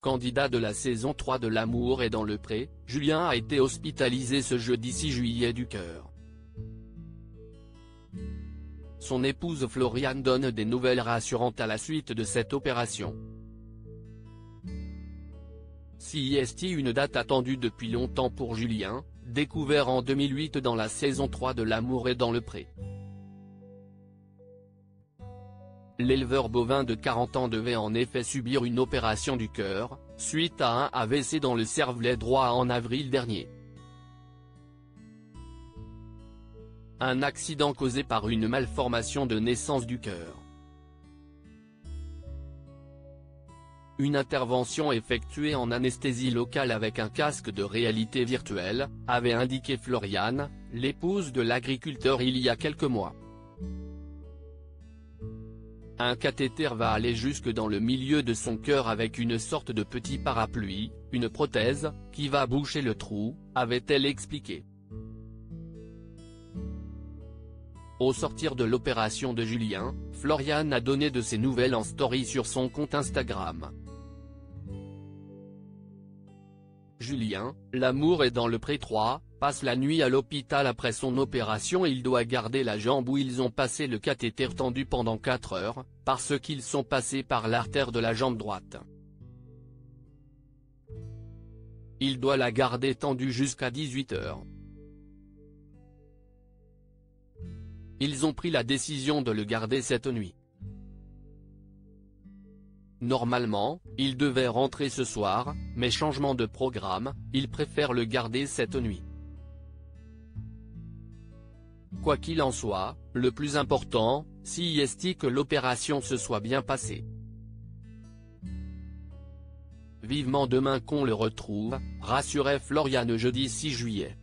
candidat de la saison 3 de L'amour est dans le pré, Julien a été hospitalisé ce jeudi 6 juillet du cœur. Son épouse Floriane donne des nouvelles rassurantes à la suite de cette opération. CIST, une date attendue depuis longtemps pour Julien, découvert en 2008 dans la saison 3 de L'amour est dans le pré. L'éleveur bovin de 40 ans devait en effet subir une opération du cœur, suite à un AVC dans le cervelet droit en avril dernier. Un accident causé par une malformation de naissance du cœur. Une intervention effectuée en anesthésie locale avec un casque de réalité virtuelle, avait indiqué Floriane, l'épouse de l'agriculteur il y a quelques mois. Un cathéter va aller jusque dans le milieu de son cœur avec une sorte de petit parapluie, une prothèse, qui va boucher le trou, avait-elle expliqué. Au sortir de l'opération de Julien, Floriane a donné de ses nouvelles en story sur son compte Instagram. Julien, L'amour est dans le pré 3, passe la nuit à l'hôpital après son opération et il doit garder la jambe où ils ont passé le cathéter tendu pendant 4 heures, parce qu'ils sont passés par l'artère de la jambe droite. Il doit la garder tendue jusqu'à 18 heures. Ils ont pris la décision de le garder cette nuit. Normalement, il devait rentrer ce soir, mais changement de programme, il préfère le garder cette nuit. Quoi qu'il en soit, le plus important, CIST, que l'opération se soit bien passée. Vivement demain qu'on le retrouve, rassurait Floriane jeudi 6 juillet.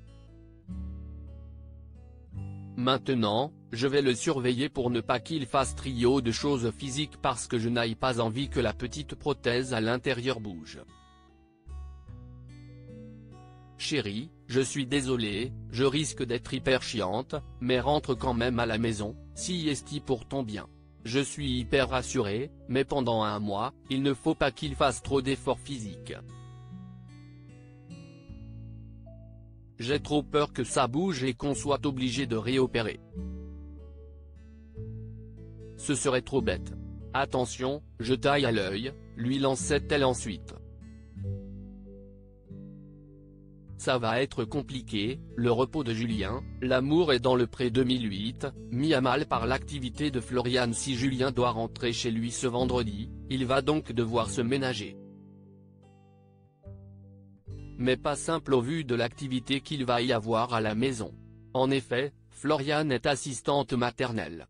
Maintenant, je vais le surveiller pour ne pas qu'il fasse trio de choses physiques parce que je n'aille pas envie que la petite prothèse à l'intérieur bouge. Chérie, je suis désolée, je risque d'être hyper chiante, mais rentre quand même à la maison, CIST pour ton bien. Je suis hyper rassurée, mais pendant un mois, il ne faut pas qu'il fasse trop d'efforts physiques. J'ai trop peur que ça bouge et qu'on soit obligé de réopérer. Ce serait trop bête. Attention, je taille à l'œil, lui lançait-elle ensuite. Ça va être compliqué, le repos de Julien, L'amour est dans le pré 2008, mis à mal par l'activité de Floriane. Si Julien doit rentrer chez lui ce vendredi, il va donc devoir se ménager. Mais pas simple au vu de l'activité qu'il va y avoir à la maison. En effet, Floriane est assistante maternelle.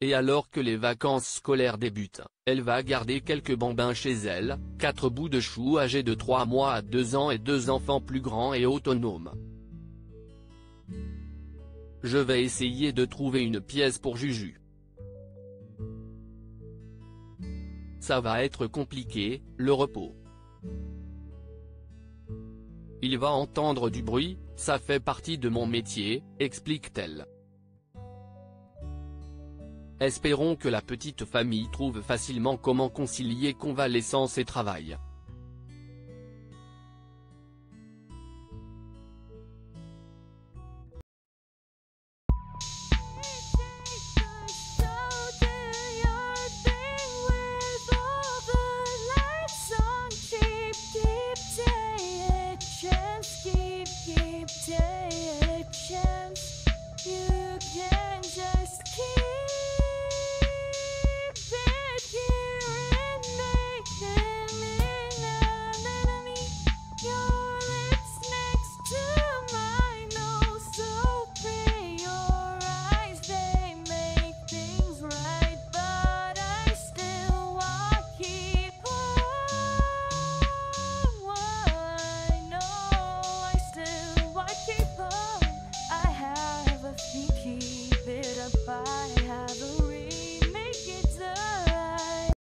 Et alors que les vacances scolaires débutent, elle va garder quelques bambins chez elle, 4 bouts de chou âgés de 3 mois à 2 ans et 2 enfants plus grands et autonomes. Je vais essayer de trouver une pièce pour Juju. Ça va être compliqué, le repos. Il va entendre du bruit, ça fait partie de mon métier, explique-t-elle. Espérons que la petite famille trouve facilement comment concilier convalescence et travail.